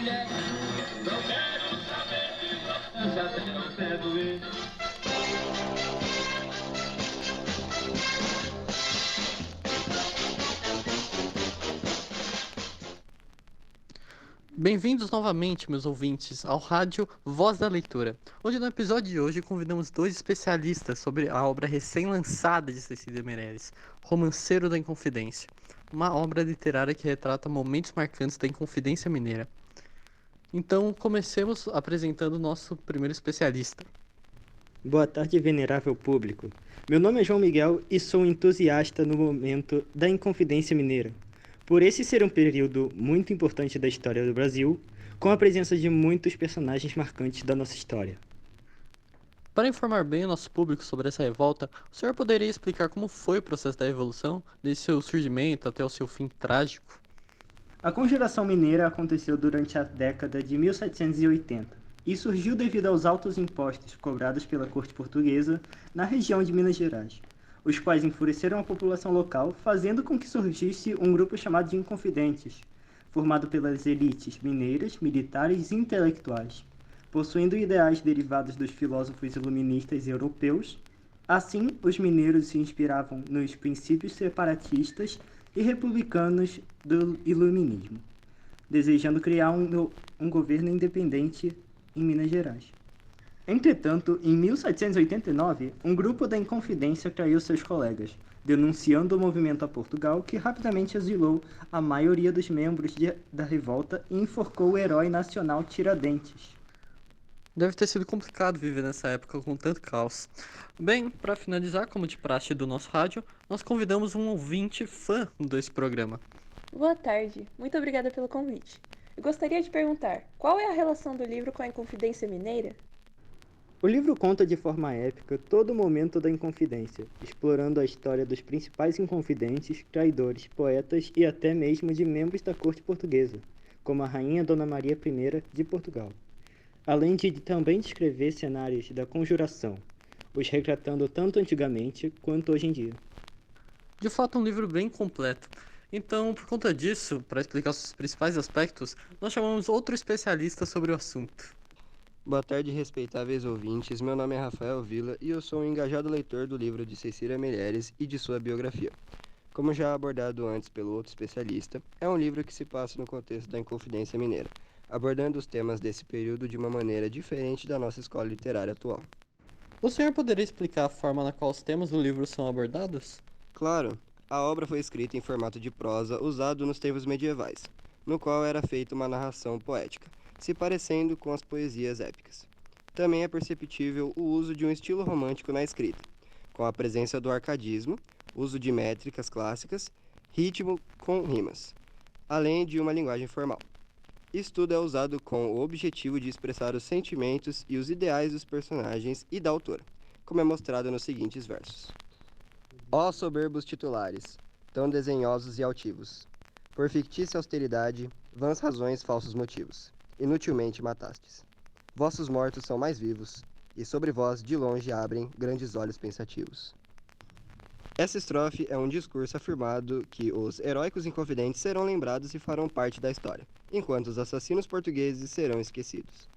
mulher. Não quero saber de você, até não quero ver. Bem-vindos novamente, meus ouvintes, ao rádio Voz da Leitura, onde no episódio de hoje convidamos dois especialistas sobre a obra recém-lançada de Cecília Meirelles, Romanceiro da Inconfidência, uma obra literária que retrata momentos marcantes da Inconfidência Mineira. Então, comecemos apresentando o nosso primeiro especialista. Boa tarde, venerável público. Meu nome é João Miguel e sou um entusiasta no momento da Inconfidência Mineira. Por esse ser um período muito importante da história do Brasil, com a presença de muitos personagens marcantes da nossa história. Para informar bem o nosso público sobre essa revolta, o senhor poderia explicar como foi o processo da Revolução, desde seu surgimento até o seu fim trágico? A Conjuração Mineira aconteceu durante a década de 1780 e surgiu devido aos altos impostos cobrados pela corte portuguesa na região de Minas Gerais, os quais enfureceram a população local, fazendo com que surgisse um grupo chamado de Inconfidentes, formado pelas elites mineiras, militares e intelectuais, possuindo ideais derivados dos filósofos iluministas europeus. Assim, os mineiros se inspiravam nos princípios separatistas e republicanos do iluminismo, desejando criar um governo independente em Minas Gerais. Entretanto, em 1789, um grupo da Inconfidência traiu seus colegas, denunciando o movimento a Portugal, que rapidamente exilou a maioria dos membros da revolta e enforcou o herói nacional Tiradentes. Deve ter sido complicado viver nessa época com tanto caos. Bem, para finalizar, como de praxe do nosso rádio, nós convidamos um ouvinte fã desse programa. Boa tarde, muito obrigada pelo convite. Eu gostaria de perguntar, qual é a relação do livro com a Inconfidência Mineira? O livro conta de forma épica todo o momento da Inconfidência, explorando a história dos principais inconfidentes, traidores, poetas e até mesmo de membros da corte portuguesa, como a rainha Dona Maria I de Portugal. Além de também descrever cenários da Conjuração, os retratando tanto antigamente quanto hoje em dia. De fato, é um livro bem completo. Então, por conta disso, para explicar os principais aspectos, nós chamamos outro especialista sobre o assunto. Boa tarde, respeitáveis ouvintes. Meu nome é Rafael Vila e eu sou um engajado leitor do livro de Cecília Meirelles e de sua biografia. Como já abordado antes pelo outro especialista, é um livro que se passa no contexto da Inconfidência Mineira, abordando os temas desse período de uma maneira diferente da nossa escola literária atual. O senhor poderia explicar a forma na qual os temas do livro são abordados? Claro, a obra foi escrita em formato de prosa usado nos tempos medievais, no qual era feita uma narração poética, se parecendo com as poesias épicas. Também é perceptível o uso de um estilo romântico na escrita, com a presença do arcadismo, uso de métricas clássicas, ritmo com rimas, além de uma linguagem formal. Isso tudo é usado com o objetivo de expressar os sentimentos e os ideais dos personagens e da autora, como é mostrado nos seguintes versos. Ó soberbos titulares, tão desdenhosos e altivos, por fictícia austeridade, vãs razões falsos motivos, inutilmente matastes. Vossos mortos são mais vivos, e sobre vós de longe abrem grandes olhos pensativos. Essa estrofe é um discurso afirmado que os heróicos inconfidentes serão lembrados e farão parte da história, enquanto os assassinos portugueses serão esquecidos.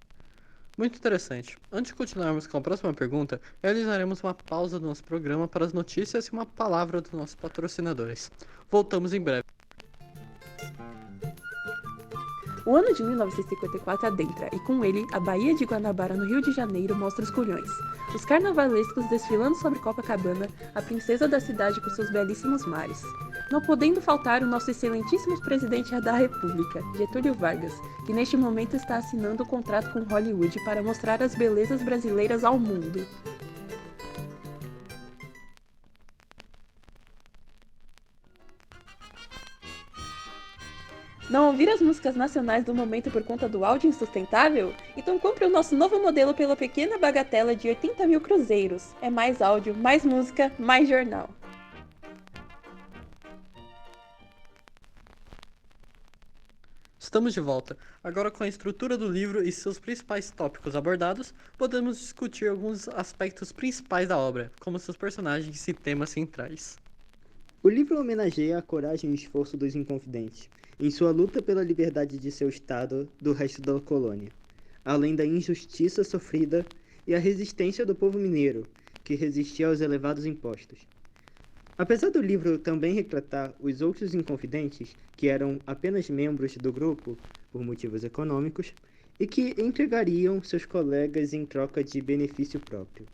Muito interessante. Antes de continuarmos com a próxima pergunta, realizaremos uma pausa do nosso programa para as notícias e uma palavra dos nossos patrocinadores. Voltamos em breve. O ano de 1954 adentra e com ele a Baía de Guanabara no Rio de Janeiro mostra os culhões. Os carnavalescos desfilando sobre Copacabana, a princesa da cidade com seus belíssimos mares. Não podendo faltar o nosso excelentíssimo presidente da República, Getúlio Vargas, que neste momento está assinando o contrato com Hollywood para mostrar as belezas brasileiras ao mundo. Não ouvir as músicas nacionais do momento por conta do áudio insustentável? Então compre o nosso novo modelo pela pequena bagatela de 80 mil cruzeiros. É mais áudio, mais música, mais jornal. Estamos de volta. Agora, com a estrutura do livro e seus principais tópicos abordados, podemos discutir alguns aspectos principais da obra, como seus personagens e temas centrais. O livro homenageia a coragem e o esforço dos Inconfidentes, em sua luta pela liberdade de seu estado do resto da colônia, além da injustiça sofrida e a resistência do povo mineiro, que resistia aos elevados impostos. Apesar do livro também retratar os outros Inconfidentes, que eram apenas membros do grupo por motivos econômicos, e que entregariam seus colegas em troca de benefício próprio.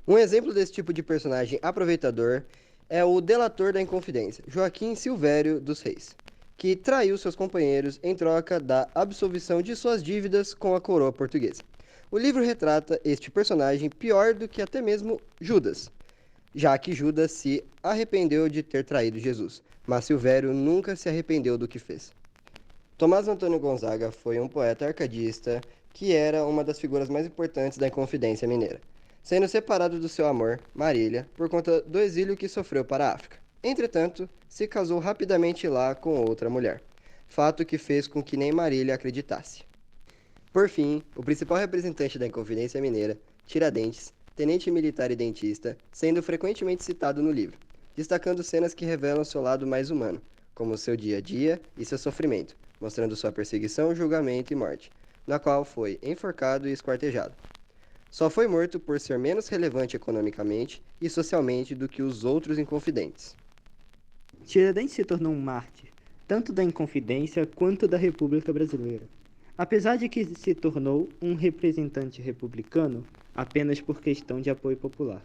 Um exemplo desse tipo de personagem aproveitador é o delator da Inconfidência, Joaquim Silvério dos Reis, que traiu seus companheiros em troca da absolvição de suas dívidas com a coroa portuguesa. O livro retrata este personagem pior do que até mesmo Judas, já que Judas se arrependeu de ter traído Jesus, mas Silvério nunca se arrependeu do que fez. Tomás Antônio Gonzaga foi um poeta arcadista que era uma das figuras mais importantes da Inconfidência Mineira, sendo separado do seu amor, Marília, por conta do exílio que sofreu para a África. Entretanto, se casou rapidamente lá com outra mulher, fato que fez com que nem Marília acreditasse. Por fim, o principal representante da Inconfidência Mineira, Tiradentes, tenente militar e dentista, sendo frequentemente citado no livro, destacando cenas que revelam seu lado mais humano, como seu dia a dia e seu sofrimento, mostrando sua perseguição, julgamento e morte, na qual foi enforcado e esquartejado. Só foi morto por ser menos relevante economicamente e socialmente do que os outros Inconfidentes. Tiradentes se tornou um mártir, tanto da Inconfidência quanto da República Brasileira. Apesar de que se tornou um representante republicano apenas por questão de apoio popular,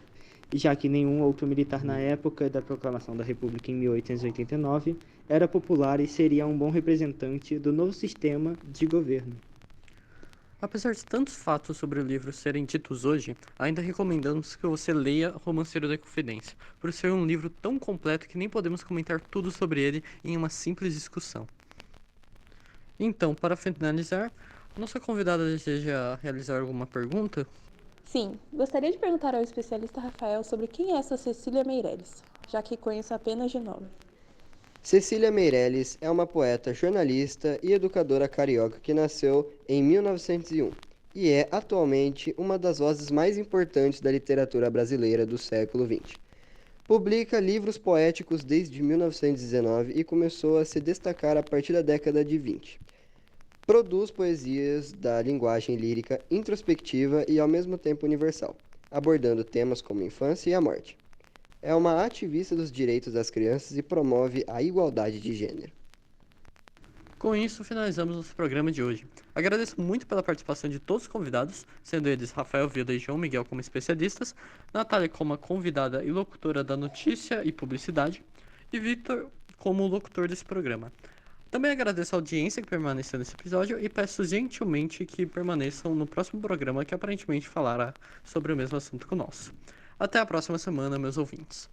já que nenhum outro militar na época da proclamação da República em 1889 era popular e seria um bom representante do novo sistema de governo. Apesar de tantos fatos sobre o livro serem ditos hoje, ainda recomendamos que você leia Romanceiro da Inconfidência, por ser um livro tão completo que nem podemos comentar tudo sobre ele em uma simples discussão. Então, para finalizar, nossa convidada deseja realizar alguma pergunta? Sim, gostaria de perguntar ao especialista Rafael sobre quem é essa Cecília Meirelles, já que conheço apenas de nome. Cecília Meirelles é uma poeta, jornalista e educadora carioca que nasceu em 1901 e é atualmente uma das vozes mais importantes da literatura brasileira do século XX. Publica livros poéticos desde 1919 e começou a se destacar a partir da década de 20. Produz poesias da linguagem lírica introspectiva e ao mesmo tempo universal, abordando temas como a infância e a morte. É uma ativista dos direitos das crianças e promove a igualdade de gênero. Com isso, finalizamos nosso programa de hoje. Agradeço muito pela participação de todos os convidados, sendo eles Rafael Vila e João Miguel como especialistas, Natália como a convidada e locutora da notícia e publicidade, e Victor como locutor desse programa. Também agradeço a audiência que permaneceu nesse episódio e peço gentilmente que permaneçam no próximo programa que aparentemente falará sobre o mesmo assunto que o nosso. Até a próxima semana, meus ouvintes.